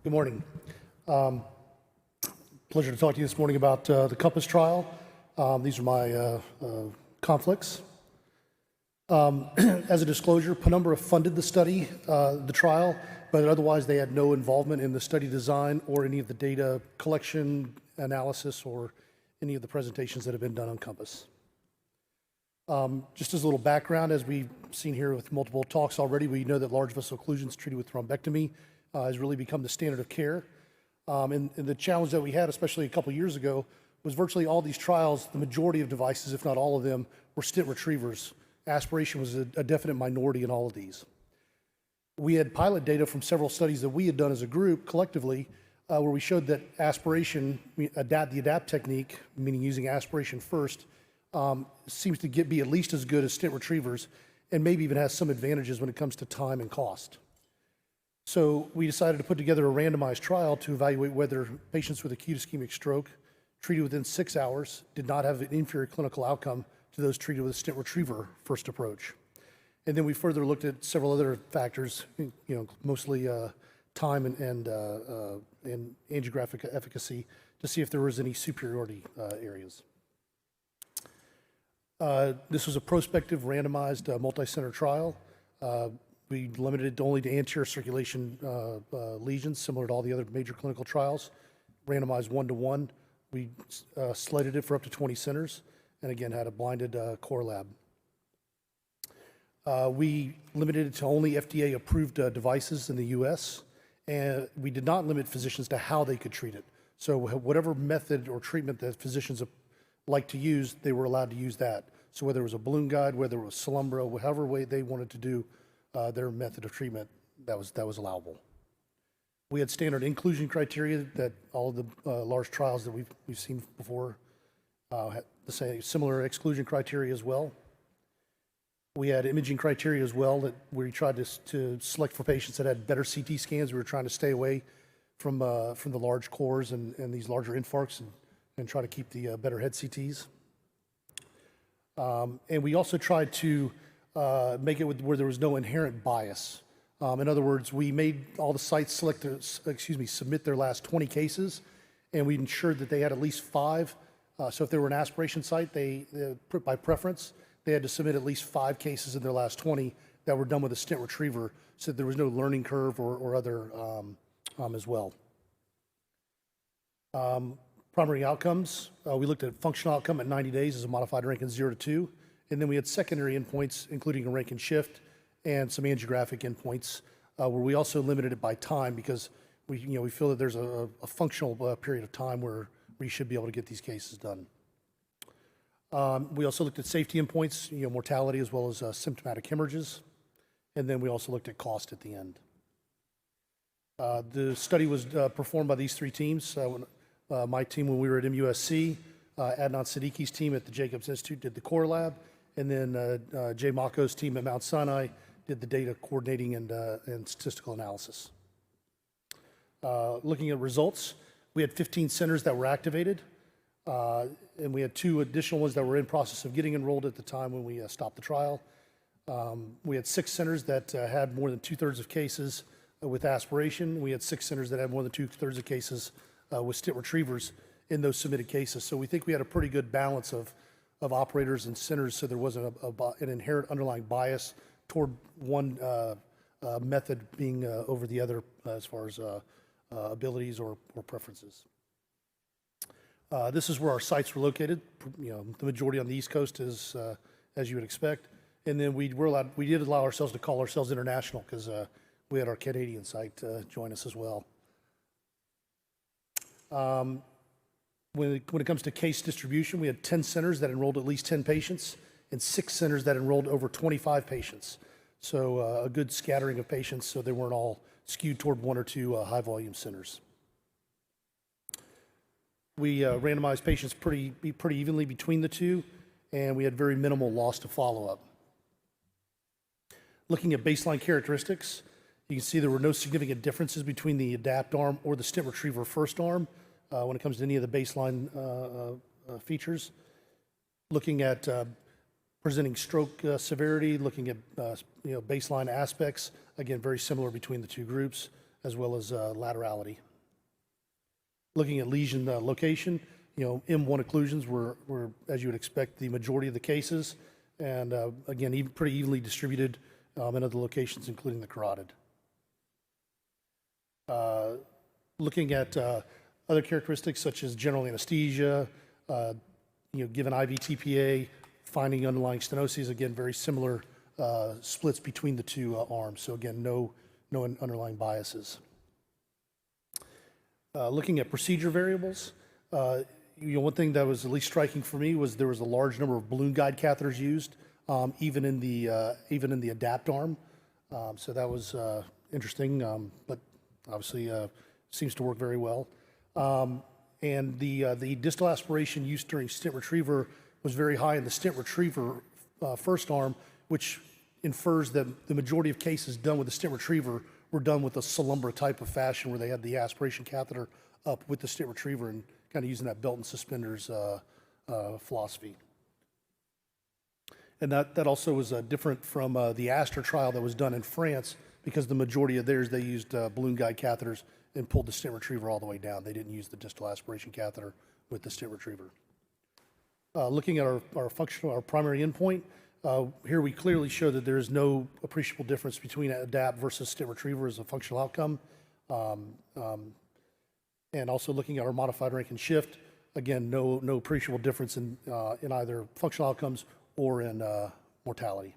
Good morning. Pleasure to talk to you this morning about the COMPASS trial. These are my conflicts. As a disclosure, Penumbra funded the study, the trial, but otherwise they had no involvement in the study design or any of the data collection, analysis, or any of the presentations that have been done on COMPASS. Just as a little background, as we've seen here with multiple talks already, we know that large vessel occlusions treated with thrombectomy has really become the standard of care. And the challenge that we had, especially a couple years ago, was virtually all these trials, the majority of devices, if not all of them, were stent retrievers. Aspiration was a definite minority in all of these. We had pilot data from several studies that we had done as a group collectively, where we showed that aspiration, the ADAPT technique, meaning using aspiration first, seems to be at least as good as stent retrievers, and maybe even has some advantages when it comes to time and cost. So we decided to put together a randomized trial to evaluate whether patients with acute ischemic stroke treated within 6 hours did not have an inferior clinical outcome to those treated with a stent retriever first approach. And then we further looked at several other factors, mostly time and angiographic efficacy, to see if there was any superiority areas. This was a prospective, randomized, multi-center trial. We limited it only to anterior circulation lesions, similar to all the other major clinical trials, randomized 1-to-1. We slated it for up to 20 centers, and again, had a blinded core lab. We limited it to only FDA-approved devices in the US, and we did not limit physicians to how they could treat it. So whatever method or treatment that physicians like to use, they were allowed to use that. So whether it was a balloon guide, whether it was Celumbra, however way they wanted to do their method of treatment, that was allowable. We had standard inclusion criteria that all of the large trials that we've seen before had the same similar exclusion criteria as well. We had imaging criteria as well that we tried to select for patients that had better CT scans. We were trying to stay away from the large cores and these larger infarcts and try to keep the better head CTs. And we also tried to make it where there was no inherent bias. In other words, we made all the sites submit their last 20 cases, and we ensured that they had at least 5. So if they were an aspiration site, by preference, they had to submit at least 5 cases in their last 20 that were done with a stent retriever, so there was no learning curve or other as well. Primary outcomes, we looked at functional outcome at 90 days as a modified Rankin 0 to 2. And then we had secondary endpoints, including a Rankin shift and some angiographic endpoints, where we also limited it by time because we feel that there's a functional period of time where we should be able to get these cases done. We also looked at safety endpoints, mortality as well as symptomatic hemorrhages. And then we also looked at cost at the end. The study was performed by these 3 teams. My team when we were at MUSC, Adnan Siddiqui's team at the Jacobs Institute did the core lab, and then Jay Mako's team at Mount Sinai did the data coordinating and statistical analysis. Looking at results, we had 15 centers that were activated, and we had 2 additional ones that were in process of getting enrolled at the time when we stopped the trial. We had 6 centers that had more than 2/3 of cases with aspiration. We had 6 centers that had more than 2/3 of cases with stent retrievers in those submitted cases. So we think we had a pretty good balance of operators and centers, so there wasn't an inherent underlying bias toward one method being over the other as far as abilities or preferences. This is where our sites were located. The majority on the East Coast is as you would expect, and then we did allow ourselves to call ourselves international because we had our Canadian site join us as well. When it comes to case distribution, we had 10 centers that enrolled at least 10 patients and 6 centers that enrolled over 25 patients. So a good scattering of patients so they weren't all skewed toward 1 or 2 high volume centers. We randomized patients pretty evenly between the 2, and we had very minimal loss to follow-up. Looking at baseline characteristics, you can see there were no significant differences between the ADAPT arm or the stent retriever first arm when it comes to any of the baseline features. Looking at presenting stroke severity, looking at baseline aspects, again, very similar between the 2 groups. as well as laterality. Looking at lesion location, M1 occlusions were, as you would expect, the majority of the cases, and again, pretty evenly distributed in other locations, including the carotid. Looking at other characteristics such as general anesthesia, given IV TPA, finding underlying stenoses, again, very similar splits between the two arms. So again, no underlying biases. Looking at procedure variables, one thing that was at least striking for me was there was a large number of balloon guide catheters used, even in the ADAPT arm. So that was interesting, but obviously seems to work very well. And the distal aspiration used during stent retriever was very high in the stent retriever first arm, which infers that the majority of cases done with the stent retriever were done with a Solumbra type of fashion, where they had the aspiration catheter up with the stent retriever and kind of using that belt and suspenders philosophy. And that also was different from the Astor trial that was done in France, because the majority of theirs, they used balloon guide catheters and pulled the stent retriever all the way down. They didn't use the distal aspiration catheter with the stent retriever. Looking at our primary endpoint, here we clearly show that there is no appreciable difference between ADAPT versus stent retriever as a functional outcome. And also looking at our modified rank and shift, again, no appreciable difference in either functional outcomes or in mortality.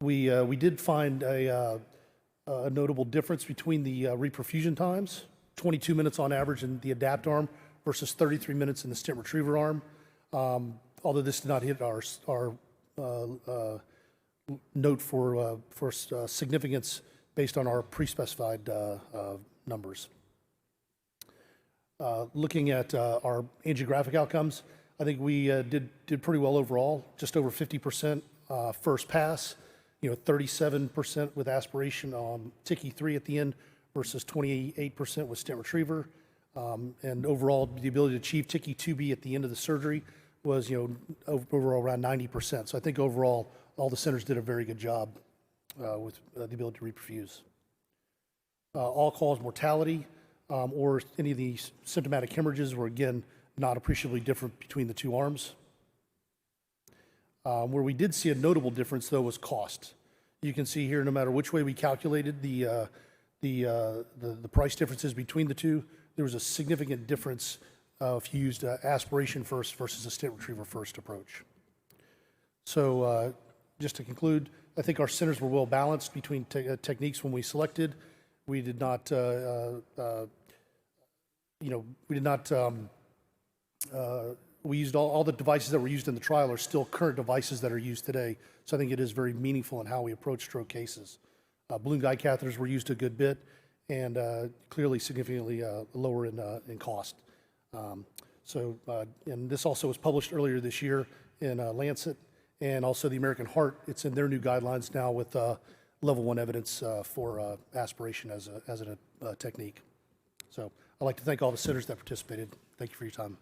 We did find a notable difference between the reperfusion times, 22 minutes on average in the ADAPT arm versus 33 minutes in the stent retriever arm. Although this did not hit our note for significance based on our pre-specified numbers. Looking at our angiographic outcomes, I think we did pretty well overall, just over 50% first pass, 37% with aspiration on TICI-3 at the end versus 28% with stent retriever. And overall, the ability to achieve TICI-2B at the end of the surgery was, overall around 90%. So I think overall, all the centers did a very good job with the ability to reperfuse. All-cause mortality or any of the symptomatic hemorrhages were, again, not appreciably different between the two arms. Where we did see a notable difference, though, was cost. You can see here, no matter which way we calculated the price differences between the two, there was a significant difference if you used aspiration first versus a stent retriever first approach. So just to conclude, I think our centers were well balanced between techniques when we selected. We did not, we used all the devices that were used in the trial are still current devices that are used today. So I think it is very meaningful in how we approach stroke cases. Balloon guide catheters were used a good bit, and clearly significantly lower in cost. And this also was published earlier this year in Lancet, and also the American Heart. It's in their new guidelines now with level 1 evidence for aspiration as a technique. So I'd like to thank all the centers that participated. Thank you for your time.